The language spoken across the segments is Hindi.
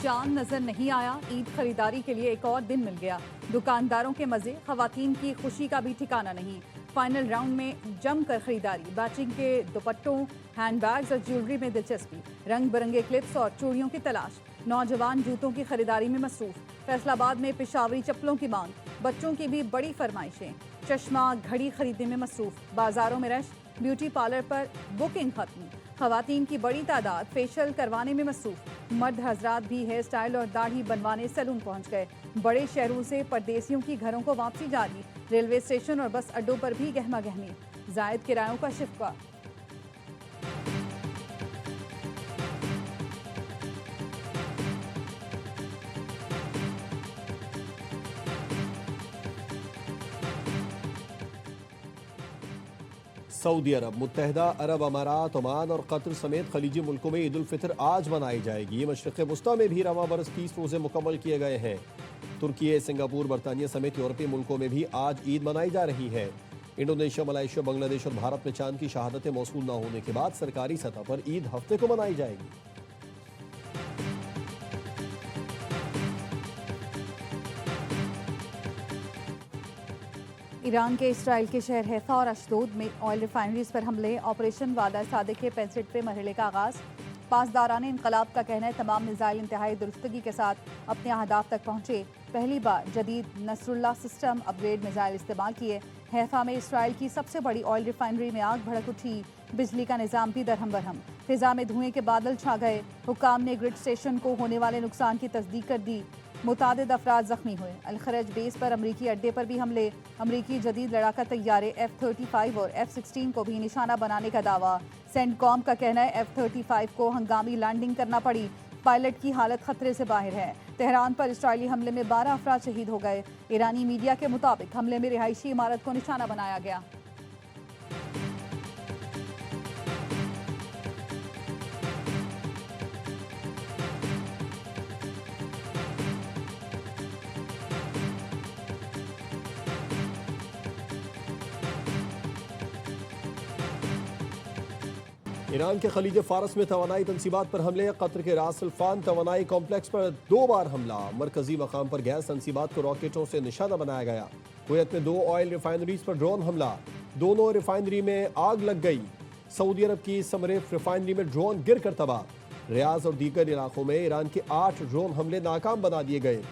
चांद नजर नहीं आया, ईद खरीदारी के लिए एक और दिन मिल गया। दुकानदारों के मजे, खवातीन की खुशी का भी ठिकाना नहीं। फाइनल राउंड में जमकर खरीदारी, मैचिंग के दुपट्टों, हैंडबैग्स और ज्वेलरी में दिलचस्पी, रंग बिरंगे क्लिप्स और चूड़ियों की तलाश। नौजवान जूतों की खरीदारी में मसरूफ, फैसलाबाद में पेशावरी चप्पलों की मांग, बच्चों की भी बड़ी फरमाइशें। चश्मा घड़ी खरीदने में मसरूफ, बाजारों में रश, ब्यूटी पार्लर पर बुकिंग खत्म। खवातीन की बड़ी तादाद फेशियल करवाने में मसरूफ, मर्द हजरात भी हेयर स्टाइल और दाढ़ी बनवाने सैलून पहुंच गए। बड़े शहरों से परदेसियों की घरों को वापसी जारी, रेलवे स्टेशन और बस अड्डों पर भी गहमा गहमी, जायद किरायों का शिकवा। सऊदी अरब, मुत्तहदा अरब अमारात, ओमान और कतर समेत खलीजी मुल्कों में ईद उल फितर आज मनाई जाएगी। मशरिक़ वुस्ता में भी रवां बरस 30 रोज़े मुकम्मल किए गए हैं। तुर्की, सिंगापुर, बरतानिया समेत यूरोपीय मुल्कों में भी आज ईद मनाई जा रही है। इंडोनेशिया, मलेशिया, बांग्लादेश और भारत में चांद की शहादतें मौसूल न होने के बाद सरकारी सतह पर ईद हफ्ते को मनाई जाएगी। ईरान के इसराइल के शहर हैफा और अशदोद में ऑयल रिफाइनरीज पर हमले, ऑपरेशन वादा सादिक के पेंसिट पे मरहले का आगाज। पासदारान इनकलाब का कहना है तमाम मिसाइल इंतहाई दुरुस्तगी के साथ अपने अहदाफ तक पहुंचे। पहली बार जदीद नसरुल्लाह सिस्टम अपग्रेड मिसाइल इस्तेमाल किए। हैफा में इसराइल की सबसे बड़ी ऑयल रिफाइनरी में आग भड़क उठी, बिजली का निज़ाम भी दरहम बरहम। फिजा में धुएं के बादल छा गए। हुक्काम ने ग्रिड स्टेशन को होने वाले नुकसान की तस्दीक कर दी। मुतादिद अफराद जख्मी हुए। अलखरज बेस पर अमरीकी अड्डे पर भी हमले, अमरीकी जदीद लड़ाका तैयारे F-35 और F-16 को भी निशाना बनाने का दावा। सेंटकॉम का कहना है F-35 को हंगामी लैंडिंग करना पड़ी, पायलट की हालत खतरे से बाहर है। तेहरान पर इसराइली हमले में 12 अफराद शहीद हो गए। ईरानी मीडिया के मुताबिक हमले में रिहायशी इमारत को निशाना बनाया गया। ईरान के खलीज फारस में तवानाई तनसीबात पर हमले, कतर के रास अल्फान तवानाई कॉम्प्लेक्स पर 2 बार हमला, मरकजी मकाम पर गैस तनसीबात को रॉकेटों से निशाना बनाया गया। कुवैत में 2 ऑयल रिफाइनरीज पर ड्रोन हमला, दोनों रिफाइनरी में आग लग गई। सऊदी अरब की समरेफ रिफाइनरी में ड्रोन गिर कर तबाह। रियाज और दीगर इलाकों में ईरान के 8 ड्रोन हमले नाकाम बना दिए गए।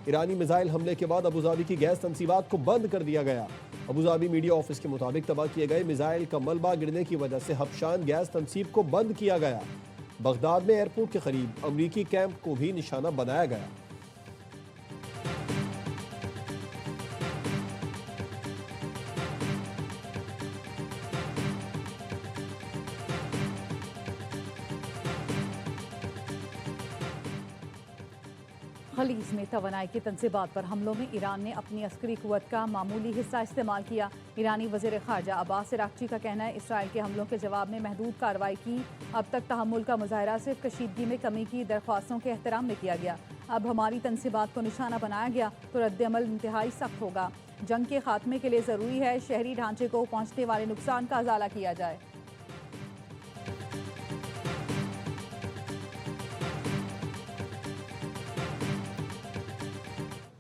ईरानी मिसाइल हमले के बाद अबूधाबी की गैस तनसीबात को बंद कर दिया गया। अबूधाबी मीडिया ऑफिस के मुताबिक तबाह किए गए मिसाइल का मलबा गिरने की वजह से हबशान गैस तनसीब को बंद किया गया। बगदाद में एयरपोर्ट के करीब अमरीकी कैंप को भी निशाना बनाया गया। खलीज में तवानाई की तनसीबात पर हमलों में ईरान ने अपनी अस्करी कुव्वत का मामूली हिस्सा इस्तेमाल किया। ईरानी वज़ीर ख़ारजा अब्बास अराग़ची का कहना है इसराइल के हमलों के जवाब में महदूद कार्रवाई की। अब तक तहम्मुल का मुज़ाहरा सिर्फ कशीदगी में कमी की दरख्वास्तों के एहतराम में किया गया। अब हमारी तनसीबात को निशाना बनाया गया तो रद्द-ए-अमल इंतहाई सख्त होगा। जंग के खात्मे के लिए ज़रूरी है शहरी ढांचे को पहुँचने वाले नुकसान का अज़ाला किया जाए।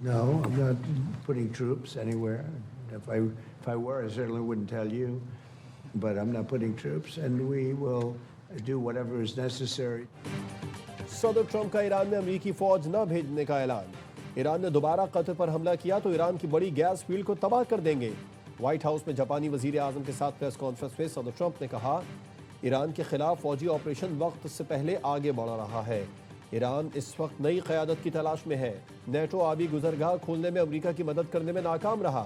No, I'm not putting troops anywhere. If I were, I certainly wouldn't tell you. But I'm not putting troops, and we will do whatever is necessary. सदर ट्रंप का ईरान में अमरीकी फौज न भेजने का ऐलान। ईरान ने दोबारा कतर पर हमला किया तो ईरान की बड़ी गैस फील्ड को तबाह कर देंगे। व्हाइट हाउस में जापानी वजीर आजम के साथ प्रेस कॉन्फ्रेंस में सदर ट्रंप ने कहा ईरान के खिलाफ फौजी ऑपरेशन वक्त से पहले आगे बढ़ रहा है। ईरान इस वक्त नई क़यादत की तलाश में है। नेटो आबी गुजरगाह खोलने में अमेरिका की मदद करने में नाकाम रहा।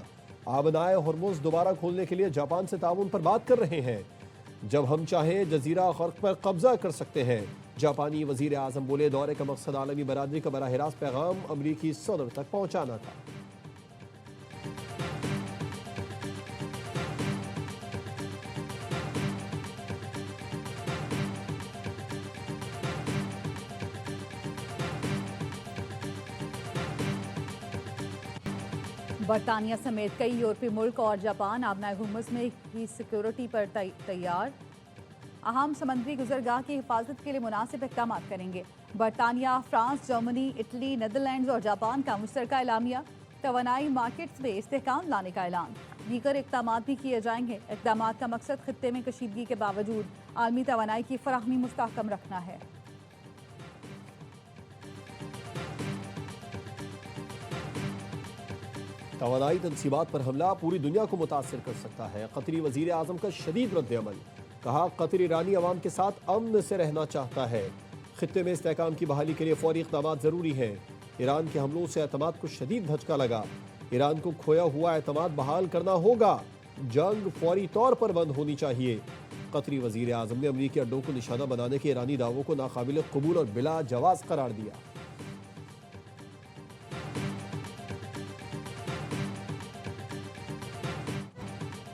आबनाए हॉर्मुज़ दोबारा खोलने के लिए जापान से ताउन पर बात कर रहे हैं। जब हम चाहें जजीरा ग़र्क़ पर कब्जा कर सकते हैं। जापानी वजीर आज़म बोले दौरे का मकसद आलमी बरादरी का बराह रास्त पैगाम अमरीकी सदर तक पहुँचाना था। बरतानिया समेत कई यूरोपीय मुल्क और जापान आबनाए हुर्मुज़ में की सिक्योरिटी पर तैयार। अहम समंदरी गुजरगाह की हिफाजत के लिए मुनासिब इक़दाम करेंगे। बरतानिया, फ्रांस, जर्मनी, इटली, नीदरलैंड्स और जापान का मुश्तरका एलामिया। तवानाई मार्केट्स में इस्तेहकाम लाने का ऐलान। दीगर इक़दाम भी किए जाएंगे। इक़दाम का मकसद खित्ते में कशीदगी के बावजूद आलमी तवानाई की फराहमी मुस्तहकम रखना है। तवानाई तनसीबात पर हमला पूरी दुनिया को मुतासर कर सकता है। कतरी वजीर आजम का शदीद रद्द-ए-अमल। कहा, कतर ईरानी अवाम के साथ अमन से रहना चाहता है। खित्ते में इस्तेहकाम की बहाली के लिए फौरी इक़दाम ज़रूरी हैं। ईरान के हमलों से एतमाद को शदीद धचका लगा। ईरान को खोया हुआ एतमाद बहाल करना होगा। जंग फौरी तौर पर बंद होनी चाहिए। कतरी वजीर आजम ने अमरीकी अड्डों को निशाना बनाने के ईरानी दावों को नाकाबिल कबूल और बिला जवाज करार दिया।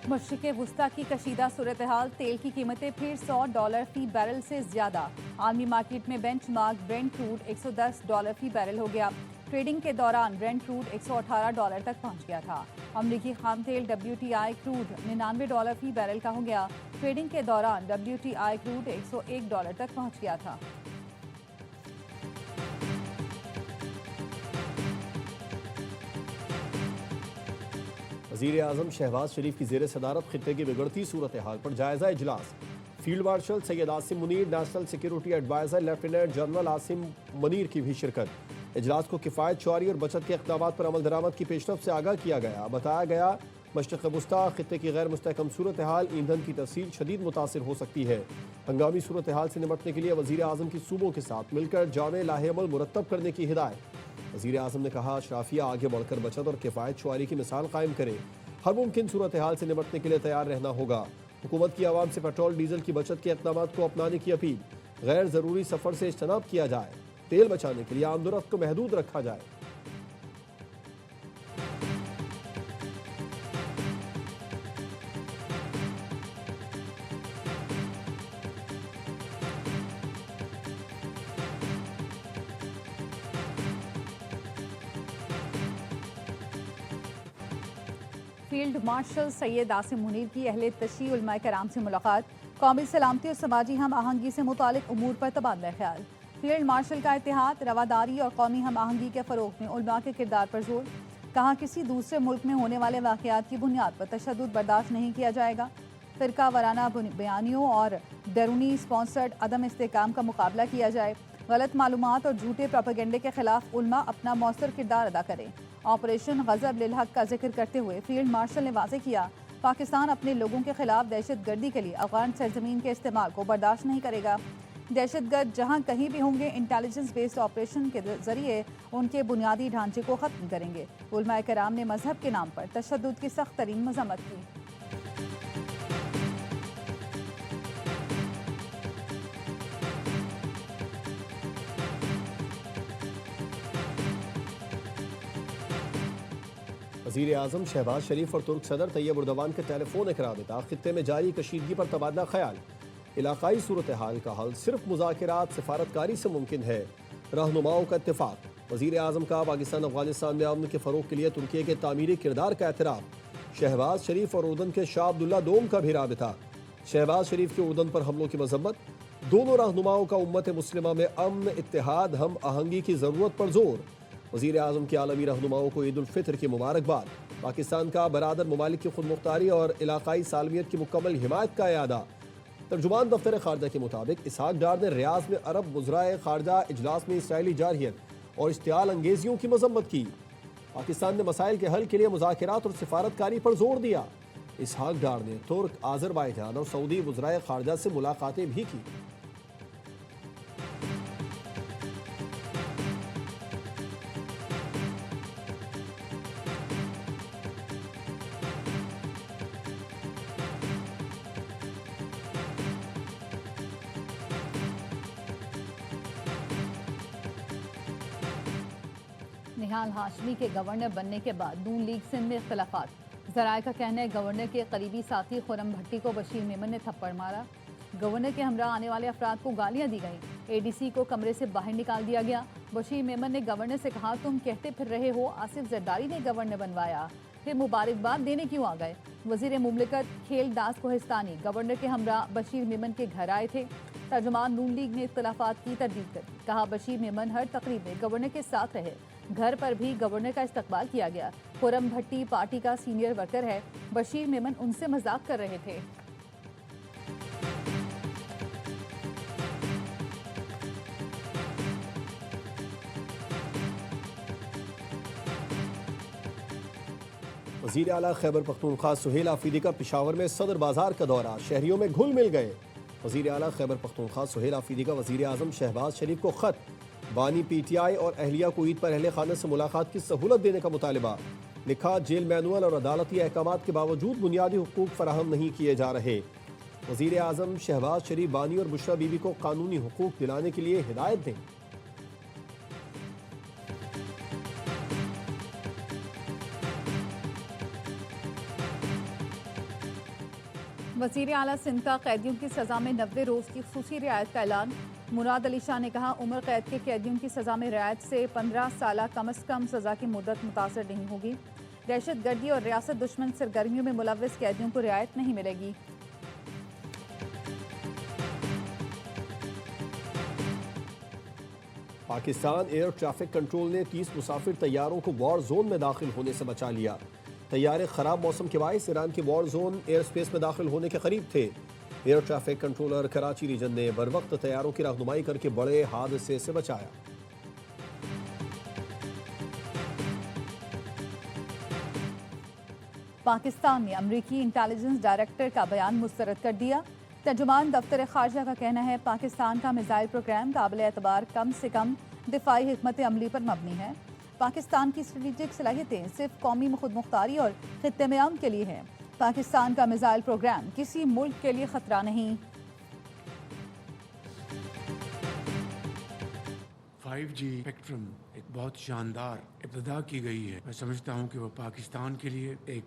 मशरिक़ वुस्ता की कशीदा सूरत हाल। तेल की कीमतें फिर $100 फी बैरल से ज्यादा। आलमी मार्केट में बेंचमार्क ब्रेंट क्रूड $110 फी बैरल हो गया। ट्रेडिंग के दौरान ब्रेंट क्रूड $118 तक पहुंच गया था। अमरीकी खाम तेल WTI क्रूड $99 फी बैरल का हो गया। ट्रेडिंग के दौरान WTI क्रूड $101 तक पहुंच गया था। वज़ीर आज़म शहबाज शरीफ की ज़ेर सदारत खित्ते की बिगड़ती सूरत हाल पर जायज़ा इजलास। Field marshal Syed Asim Munir, national security adviser lieutenant general Asim Munir की भी शिरकत। इजलास को किफ़ायत चोरी और बचत के इक़दामात पर अमल दरामद की पेशरफ से आगाह किया गया। बताया गया, मशरिक़ वुस्ता खित्ते की गैर मुस्तहकम सूरत हाल, ईंधन की तफसील शदीद मुतासिर हो सकती है। हंगामी सूरत हाल से निपटने के लिए वज़ीर आज़म की सूबों के साथ मिलकर जामे लाहेअमल मुरतब करने की हिदायत। वज़ीर आज़म ने कहा, अशराफिया आगे बढ़कर बचत और किफ़ायत चोरी की मिसाल कायम करे। हर मुमकिन सूरत हाल से निपटने के लिए तैयार रहना होगा। हुकूमत की आवाम से पेट्रोल डीजल की बचत के इक़दाम को अपनाने की अपील। गैर ज़रूरी सफ़र से इज्तनाब किया जाए। तेल बचाने के लिए आमदोरफ्त को महदूद रखा जाए। फील्ड मार्शल सैयद आसिम मुनीर की अहले तशी उलमाए कराम से मुलाकात। कौमी सलामती और समाजी हम आहंगी से मुतालिक उमूर पर तबादला ख्याल। फील्ड मार्शल का इत्तेहाद, रवादारी और कौमी हम आहंगी के फ़रोग़ में उलमा के किरदार पर जोर। कहा, किसी दूसरे मुल्क में होने वाले वाक़यात की बुनियाद पर तशद्दुद बर्दाश्त नहीं किया जाएगा। फ़िरका वाराना बयानियों और बैरूनी स्पॉन्सर्ड अदम इस्तेहकाम का मुकाबला किया जाए। गलत मालूमात और झूठे प्रोपेगेंडे के खिलाफ उलमा अपना मौसर किरदार अदा करें। ऑपरेशन गज़ब लिल हक का जिक्र करते हुए फील्ड मार्शल ने वाज़ेह किया, पाकिस्तान अपने लोगों के खिलाफ दहशत गर्दी के लिए अफगान सरजमीन के इस्तेमाल को बर्दाश्त नहीं करेगा। दहशतगर्द जहां कहीं भी होंगे, इंटेलिजेंस बेस्ड ऑपरेशन के जरिए उनके बुनियादी ढांचे को ख़त्म करेंगे। उलमाए कराम ने मजहब के नाम पर तशद्दुद की सख्त तरीन मज़म्मत की। वज़ीर आज़म शहबाज शरीफ और तुर्क सदर तैयब उर्दवान के टेलीफोन इकरामता। खित्ते में जारी कशीदगी पर तबादला ख्याल। इलाकाई सूरत हाल का हल सिर्फ मुज़ाकरात सफारतकारी से मुमकिन है। रहनुमाओं का इत्तेफाक। वज़ीर आज़म का पाकिस्तान अफगानिस्तान में अमन के फ़रोग़ के लिए तुर्की के तामीरी किरदार का एतराफ़। शहबाज शरीफ और उर्दन के शाह अब्दुल्ला दोम का भी राबिता। शहबाज शरीफ के उर्दन पर हमलों की मजम्मत। दोनों रहनुमाओं का उम्मत मुस्लिमा में अमन, इत्तेहाद, हम आहंगी की ज़रूरत पर जोर। वज़ीर आज़म के आलमी रहनुमाओं को ईद उल फितर की मुबारकबाद। पाकिस्तान का बरादर ममालिक की खुदमुख्तारी और इलाकाई सालमियत की मुकम्मल हिमायत का यादा। तर्जुमान दफ्तर खारजा के मुताबिक इसहाक डार ने रियाज में अरब वज़राए खारजा इजलास में इसराइली जारहियत और इश्तियाल अंगेजियों की मजम्मत की। पाकिस्तान ने मसाइल के हल के लिए मुज़ाकरात और सिफारतकारी पर जोर दिया। इसहाक डार ने तुर्क, आज़रबाईजान और सऊदी वज़राए खारजा से मुलाकातें भी की। निहाल हाशमी के गवर्नर बनने के बाद नून लीग सिंध में इख्तलाफात। ज़राए का कहना है, गवर्नर के करीबी साथी खुरम भट्टी को बशीर मेमन ने थप्पड़ मारा। गवर्नर के हमरा आने वाले अफराद को गालियां दी गईं। ADC को कमरे से बाहर निकाल दिया गया। बशीर मेमन ने गवर्नर से कहा, तुम कहते फिर रहे हो आसिफ जरदारी ने गवर्नर बनवाया। फिर मुबारकबाद देने क्यों आ गए? वजीर मुमलिकत खेल दास कोहिस्तानी गवर्नर के हमरा बशीर मेमन के घर आए थे। तर्जुमान नून लीग ने इख्तलाफात की तरदीद कर कहा बशीर मेमन हर तकरीब में गवर्नर के साथ रहे। घर पर भी गवर्नर का इस्तकबाल किया गया। खुरम भट्टी पार्टी का सीनियर वर्कर है। बशीर मेमन उनसे मजाक कर रहे थे। वज़ीर आला खैबर पख्तूनख्वा सुहेल आफरीदी का पेशावर में सदर बाजार का दौरा, शहरियों में घुल मिल गए। वज़ीर आला खैबर पख्तूनख्वा सुहेल आफरीदी का वज़ीर आज़म शहबाज शरीफ को खत, बानी PTI और अहलिया को ईद पर अहले खाना से मुलाकात की सहूलत देने का मुतालबा। लिखा जेल मैनुअल और अदालती अहकामात के बावजूद बुनियादी हुकूक फराहम नहीं किए जा रहे। वज़ीर आज़म शहबाज शरीफ बानी और बुशरा बीबी को कानूनी हुकूक दिलाने के लिए हिदायत दें। वज़ीर आला सिंध का कैदियों की सज़ा में 90 रोज़ की खुसूसी रियायत का ऐलान। मुराद अली शाह ने कहा उम्र कैद के कैदियों की सज़ा में रियायत से 15 साल कम अज़ कम सज़ा की मुद्दत मुतासर नहीं होगी। दहशत गर्दी और रियासत दुश्मन सरगर्मियों में मुलव्वस कैदियों को रियायत नहीं मिलेगी। पाकिस्तान एयर ट्रैफिक कंट्रोल ने 30 मुसाफिर तैयारों को वॉर जोन में दाखिल होने से बचा लिया। तैयारे खराब मौसम के बायस ईरान के वॉर जोन एयर स्पेस में दाखिल होने के करीब थे। Air traffic controller Karachi region ने बरवक्त तैयारों की रहनुमाई करके बड़े हादसे से बचाया। पाकिस्तान ने अमरीकी इंटेलिजेंस डायरेक्टर का बयान मुस्तरद कर दिया। तर्जुमान दफ्तर खारजा का कहना है पाकिस्तान का मिसाइल प्रोग्राम काबिल एतबार कम से कम दिफाई हिकमत अमली पर मबनी है। पाकिस्तान की स्ट्रेटेजिक सलाहियतें सिर्फ कौमी खुद मुख्तारी और खित्ते में आम के लिए हैं। पाकिस्तान का मिसाइल प्रोग्राम किसी मुल्क के लिए खतरा नहीं। 5G स्पेक्ट्रम एक बहुत शानदार इब्तिदा की गई है। मैं समझता हूँ कि वह पाकिस्तान के लिए एक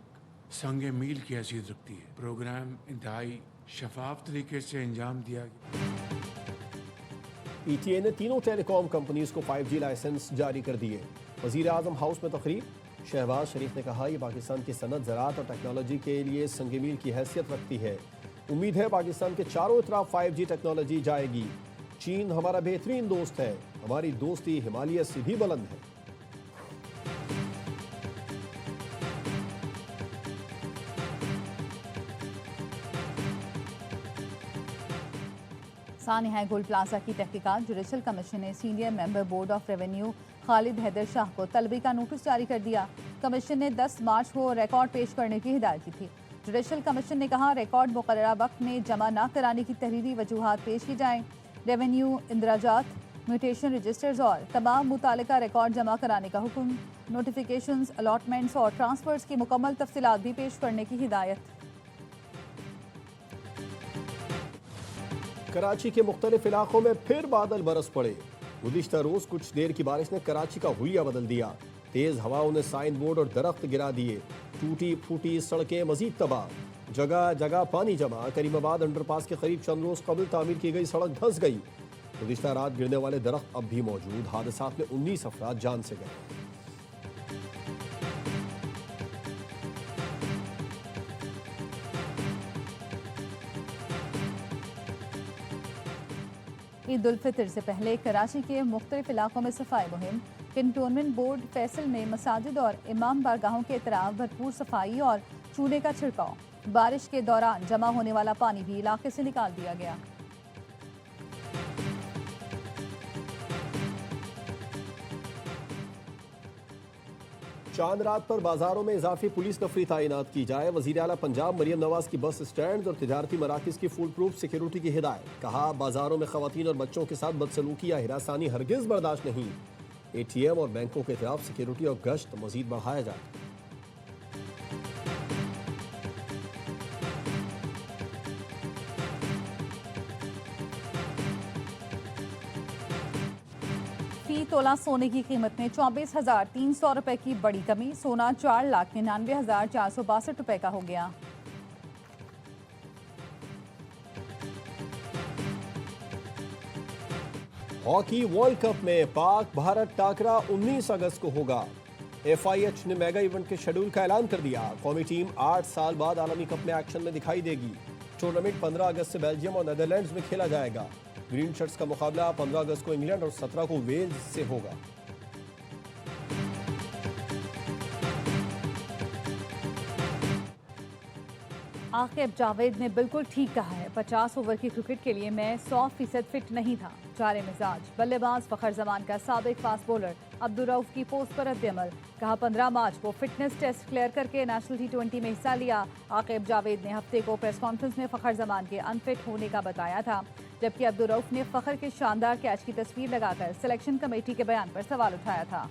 संग मील की हैसियत रखती है। प्रोग्राम इंतहाई शफाफ तरीके से अंजाम दिया गया। PTA ने तीनों टेलीकॉम कंपनीज को 5G लाइसेंस जारी कर दिए। वज़ीर आज़म हाउस में तकरीब, शहबाज शरीफ ने कहा यह पाकिस्तान की सनत, ज़राअत और टेक्नोलॉजी के लिए संग मील की हैसियत रखती है। उम्मीद है पाकिस्तान के चारों तरफ 5G टेक्नोलॉजी जाएगी। चीन हमारा बेहतरीन दोस्त है, हमारी दोस्ती हिमालय से भी बुलंद है। सानिया गोल्ड प्लाजा की तहकीकात, जुडिशल कमीशन ने senior member board of revenue Khalid Haider Shah को तलबी का नोटिस जारी कर दिया। कमीशन ने 10 मार्च को रिकॉर्ड पेश करने की हिदायत की थी। जुडिशल कमीशन ने कहा रिकॉर्ड मुकर्ररा वक्त में जमा न कराने की तहरीरी वजूहात पेश की जाएं। रेवेन्यू इंदराजात, म्यूटेशन रजिस्टर्स और तमाम मुतालिका रिकॉर्ड जमा कराने का हुक्म। नोटिफिकेशंस, अलॉटमेंट्स और ट्रांसफर्स की मुकम्मल तफसीलात भी पेश करने की हिदायत। कराची के मुख्तलिफ इलाकों में फिर बादल बरस पड़े। गुज़िश्ता रोज कुछ देर की बारिश ने कराची का हुलिया बदल दिया। तेज हवाओं ने साइन बोर्ड और दरख्त गिरा दिए। टूटी फूटी सड़कें मजीद तबाह, जगह जगह पानी जमा। करीमाबाद अंडरपास के करीब चंद रोज कबल तामीर की गई सड़क धंस गई। गुज़िश्ता रात गिरने वाले दरख्त अब भी मौजूद। हादसात में 19 अफराद जान से गए। ईद उल फितर से पहले कराची के मुख्तलिफ इलाकों में सफाई मुहिम। कंटोनमेंट बोर्ड फैसल में मसाजिद और इमाम बारगाहों के इतराफ भरपूर सफाई और चूने का छिड़काव। बारिश के दौरान जमा होने वाला पानी भी इलाके से निकाल दिया गया। चांद रात पर बाजारों में इजाफी पुलिस नफरी तैनात की जाए। वज़ीर आला पंजाब मरियम नवाज की बस स्टैंड और तिजारती मराकज़ की फुल प्रूफ सिक्योरिटी की हिदायत। कहा बाजारों में खवातीन और बच्चों के साथ बदसलूकी या हिरासानी हरगिज़ बर्दाश्त नहीं। ATM और बैंकों के खिलाफ सिक्योरिटी और गश्त मजीद बढ़ाया जाए। फी तोला सोने की कीमत में 24,300 रुपए की बड़ी कमी। सोना 4,99,462 रुपए का हो गया। हॉकी वर्ल्ड कप में पाक भारत टाकरा 19 अगस्त को होगा। FIH ने मेगा इवेंट के शेड्यूल का ऐलान कर दिया। कौमी टीम 8 साल बाद आलमी कप में एक्शन में दिखाई देगी। टूर्नामेंट 15 अगस्त से बेल्जियम और नेदरलैंड्स में खेला जाएगा। ग्रीन शर्ट्स का मुकाबला 15 अगस्त को इंग्लैंड और 17 को वेल्स से होगा। आकिब जावेद ने बिल्कुल ठीक कहा है। 50 ओवर की क्रिकेट के लिए मैं 100% फिट नहीं था। चारे मिजाज बल्लेबाज फखर जमान का साबिक फास्ट बॉलर अब्दुल रऊफ की पोस्ट पर रद्द-ए-अमल। कहा 15 मार्च को फिटनेस टेस्ट क्लियर करके नेशनल T20 में हिस्सा लिया। आकिब जावेद ने हफ्ते को प्रेस कॉन्फ्रेंस में फखर जमान के अनफिट होने का बताया था, जबकि अब्दुल रऊफ ने फखर के शानदार कैच की तस्वीर लगाकर सिलेक्शन कमेटी के बयान पर सवाल उठाया था।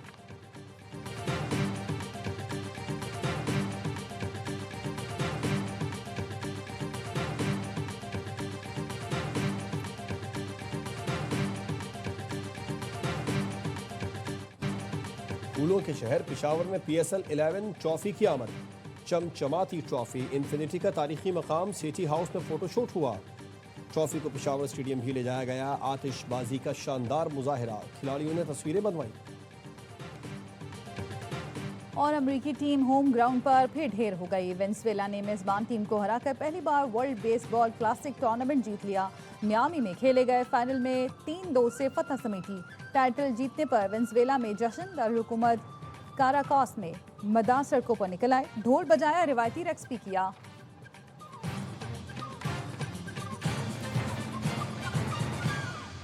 फूलों के शहर पिशावर में PSL 11 ट्रॉफी की आमद। चमचमाती ट्रॉफी इन्फिनिटी का तारीखी मकाम सिटी हाउस में फोटोशूट हुआ। ट्रॉफी को पिशावर स्टेडियम भी ले जाया गया। आतिशबाजी का शानदार मुजाहिरा, खिलाड़ियों ने तस्वीरें बनवाई। और अमेरिकी टीम होम ग्राउंड पर फिर ढेर हो गई। वेनेजुएला ने मेजबान टीम को हराकर पहली बार वर्ल्ड बेसबॉल क्लासिक टूर्नामेंट जीत लिया। मियामी में खेले गए फाइनल में 3-2 से फतह समेटी। टाइटल जीतने पर वेनेजुएला में जश्न, दारुल हुकूमत काराकास में मदार सड़कों पर निकल आए, ढोल बजाया, रिवायती रक्स भी किया।